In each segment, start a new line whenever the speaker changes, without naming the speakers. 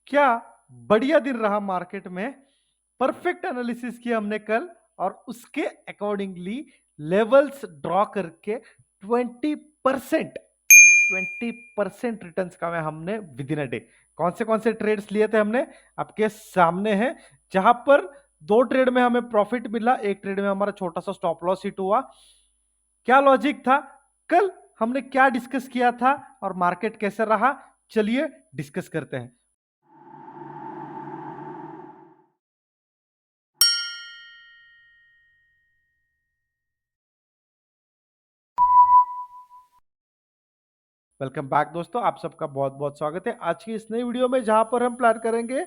क्या बढ़िया दिन रहा मार्केट में। परफेक्ट एनालिसिस किया हमने कल और उसके अकॉर्डिंगली लेवल्स ड्रॉ करके 20% 20% रिटर्न्स कमाए हमने विद इन अ डे। कौन से ट्रेड्स लिए थे हमने आपके सामने है, जहां पर दो ट्रेड में हमें प्रॉफिट मिला, एक ट्रेड में हमारा छोटा सा स्टॉप लॉस हिट हुआ। क्या लॉजिक था, कल हमने क्या डिस्कस किया था और मार्केट कैसे रहा, चलिए डिस्कस करते हैं। वेलकम बैक दोस्तों, आप सबका बहुत बहुत स्वागत है आज की इस नई वीडियो में, जहां पर हम प्लान करेंगे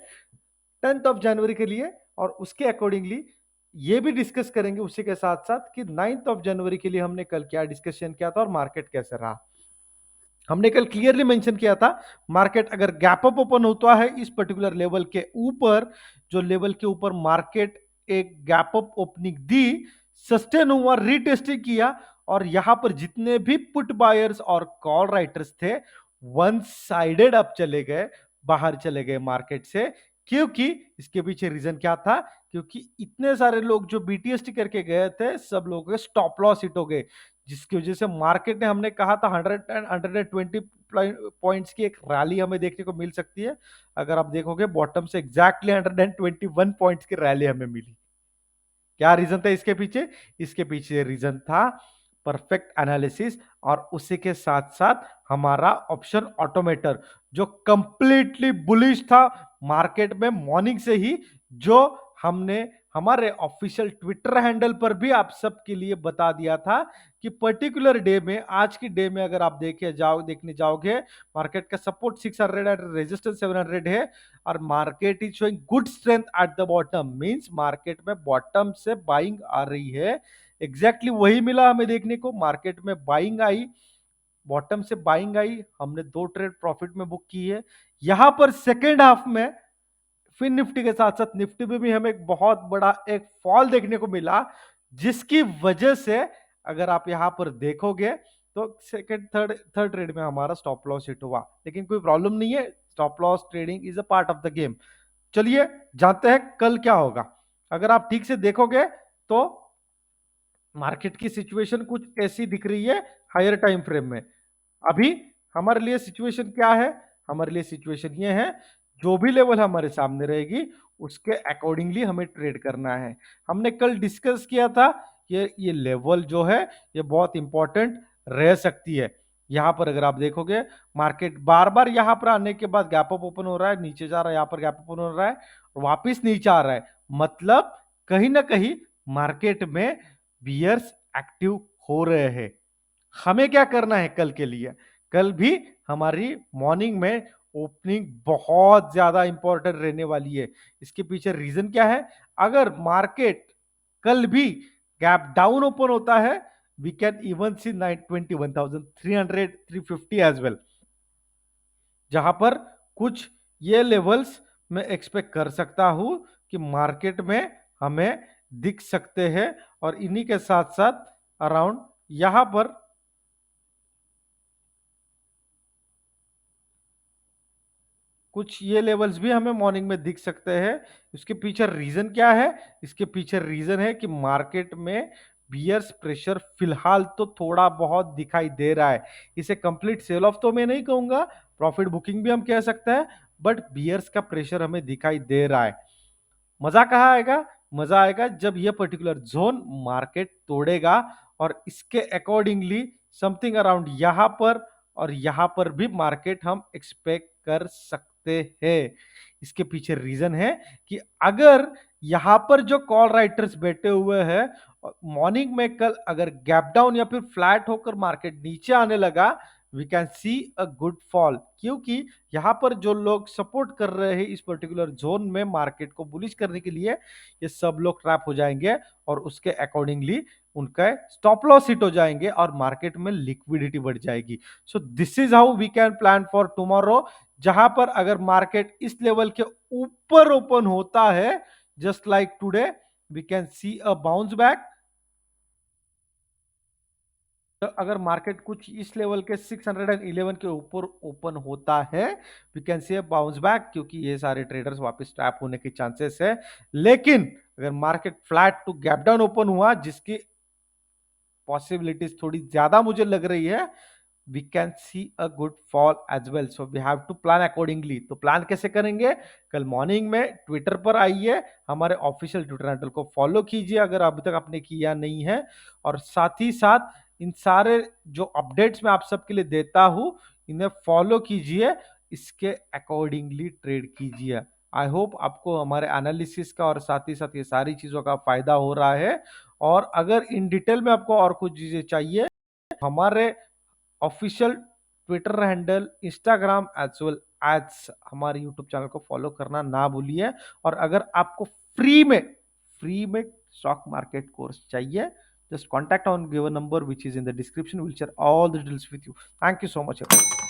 10th ऑफ जनवरी के लिए और उसके अकॉर्डिंगली ये भी डिस्कस करेंगे उसी के साथ साथ कि 9th ऑफ जनवरी के लिए हमने कल क्या डिस्कशन किया था और मार्केट कैसे रहा। हमने कल क्लियरली मेंशन किया था, मार्केट अगर गैप अप ओपन होता है इस पर्टिकुलर लेवल के ऊपर, जो लेवल के ऊपर मार्केट एक गैप अप ओपनिंग दी, सस्टेन हुआ, रीटेस्टिंग किया और यहां पर जितने भी पुट बायर्स और कॉल राइटर्स थे वन साइडेड अप चले गए, बाहर चले गए मार्केट से। क्योंकि इसके पीछे रीजन क्या था, क्योंकि इतने सारे लोग जो बीटीएसटी करके गए थे सब लोगों के स्टॉप लॉस हिट हो गए, जिसकी वजह से मार्केट ने, हमने कहा था 120 पॉइंट्स की एक रैली हमें देखने को मिल सकती है। अगर आप देखोगे बॉटम से एग्जैक्टली 121 पॉइंट्स की रैली हमें मिली। क्या रीजन था इसके पीछे? इसके पीछे रीजन था परफेक्ट एनालिसिस और उसी के साथ साथ हमारा ऑप्शन ऑटोमेटर जो कंप्लीटली बुलिश था मार्केट में मॉर्निंग से ही, जो हमने हमारे ऑफिशियल ट्विटर हैंडल पर भी आप सबके लिए बता दिया था कि पर्टिकुलर डे में, आज की डे में अगर आप देखने जाओगे, मार्केट का सपोर्ट 600 एंड रेजिस्टेंस 700 है और market is showing good strength at the bottom, means market में बॉटम से बाइंग आ रही है। एग्जैक्टली वही मिला हमें देखने को, मार्केट में बाइंग आई, बॉटम से बाइंग आई, हमने दो ट्रेड प्रॉफिट में बुक की है। यहां पर सेकेंड हाफ में फिर निफ्टी के साथ साथ निफ्टी में भी हमें एक बहुत बड़ा एक फॉल देखने को मिला, जिसकी वजह से अगर आप यहां पर देखोगे तो सेकंड थर्ड थर्ड ट्रेड में हमारा स्टॉप लॉस हिट हुआ, लेकिन कोई प्रॉब्लम नहीं है, stop loss trading is a part of the game. चलिए जानते हैं कल क्या होगा। अगर आप ठीक से देखोगे तो मार्केट की सिचुएशन कुछ ऐसी दिख रही है हायर टाइम फ्रेम में। अभी हमारे लिए सिचुएशन क्या है? हमारे लिए सिचुएशन ये है, जो भी लेवल हमारे सामने रहेगी उसके अकॉर्डिंगली हमें ट्रेड करना है। हमने कल डिस्कस किया था ये लेवल जो है ये बहुत इंपॉर्टेंट रह सकती है। यहां पर अगर आप देखोगे मार्केट बार बार यहां पर आने के बाद गैप अप ओपन हो रहा है, नीचे जा रहा है, यहां पर गैप ओपन हो रहा है और वापिस नीचे आ रहा है, मतलब कहीं ना कहीं मार्केट में बियर्स एक्टिव हो रहे हैं। हमें क्या करना है कल के लिए? कल भी हमारी मॉर्निंग में ओपनिंग बहुत ज्यादा इंपॉर्टेंट रहने वाली है। इसके पीछे रीजन क्या है? अगर मार्केट कल भी गैप डाउन ओपन होता है, we can even see 921,300 350 as well, जहां पर कुछ ये लेवल्स मैं एक्सपेक्ट कर सकता हूं कि मार्केट में हमें दिख सकते हैं और इन्हीं के साथ साथ अराउंड यहां पर कुछ ये लेवल्स भी हमें मॉर्निंग में दिख सकते हैं। इसके पीछे रीजन क्या है? इसके पीछे रीजन है कि मार्केट में बियर्स प्रेशर फिलहाल तो थोड़ा बहुत दिखाई दे रहा है। इसे कंप्लीट सेल ऑफ तो मैं नहीं कहूंगा, प्रॉफिट बुकिंग भी हम कह सकते हैं, बट बियर्स का प्रेशर हमें दिखाई दे रहा है। मजा कहाँ आएगा? मजा आएगा जब ये पर्टिकुलर जोन मार्केट तोड़ेगा और इसके अकॉर्डिंगली समथिंग अराउंड यहां पर और यहां पर भी मार्केट हम एक्सपेक्ट कर सकते हैं। इसके पीछे रीजन है कि अगर यहां पर जो कॉल राइटर्स बैठे हुए हैं, मॉर्निंग में कल अगर गैप डाउन या फिर फ्लैट होकर मार्केट नीचे आने लगा, we can see a good fall, क्योंकि यहां पर जो लोग सपोर्ट कर रहे हैं इस पर्टिकुलर जोन में मार्केट को बुलिश करने के लिए, ये सब लोग ट्रैप हो जाएंगे और उसके अकॉर्डिंगली उनका स्टॉप लॉस हिट हो जाएंगे और मार्केट में लिक्विडिटी बढ़ जाएगी। So this is how we can plan for tomorrow, जहां पर अगर मार्केट इस लेवल के ऊपर ओपन होता है, just like today, we can see a bounce back. तो अगर मार्केट कुछ इस लेवल के 611 के ऊपर ओपन होता है, we can see bounce back, क्योंकि ये सारे ट्रेडर्स वापस ट्रैप होने के चांसेस है। लेकिन अगर market flat to gap down open हुआ, जिसकी पॉसिबिलिटीज थोड़ी ज्यादा मुझे लग रही है, we can see a good fall as well. So we have to plan accordingly. तो प्लान कैसे करेंगे? कल मॉर्निंग में ट्विटर पर आइए, हमारे ऑफिशियल ट्विटर हैंडल को फॉलो कीजिए अगर अभी तक आपने किया नहीं है, और साथ ही साथ इन सारे जो अपडेट्स मैं आप सबके लिए देता हूं, इन्हें फॉलो कीजिए, इसके अकॉर्डिंगली ट्रेड कीजिए। आई होप आपको हमारे एनालिसिस का और साथ ही साथ ये सारी चीजों का फायदा हो रहा है। और अगर इन डिटेल में आपको और कुछ चीजें चाहिए, हमारे official Twitter handle, Instagram as well as हमारे यूट्यूब चैनल को फॉलो करना ना भूलिए। और अगर आपको फ्री में स्टॉक मार्केट कोर्स चाहिए, just contact on given number which is in the description. We'll share all the details with you. Thank you so much everyone.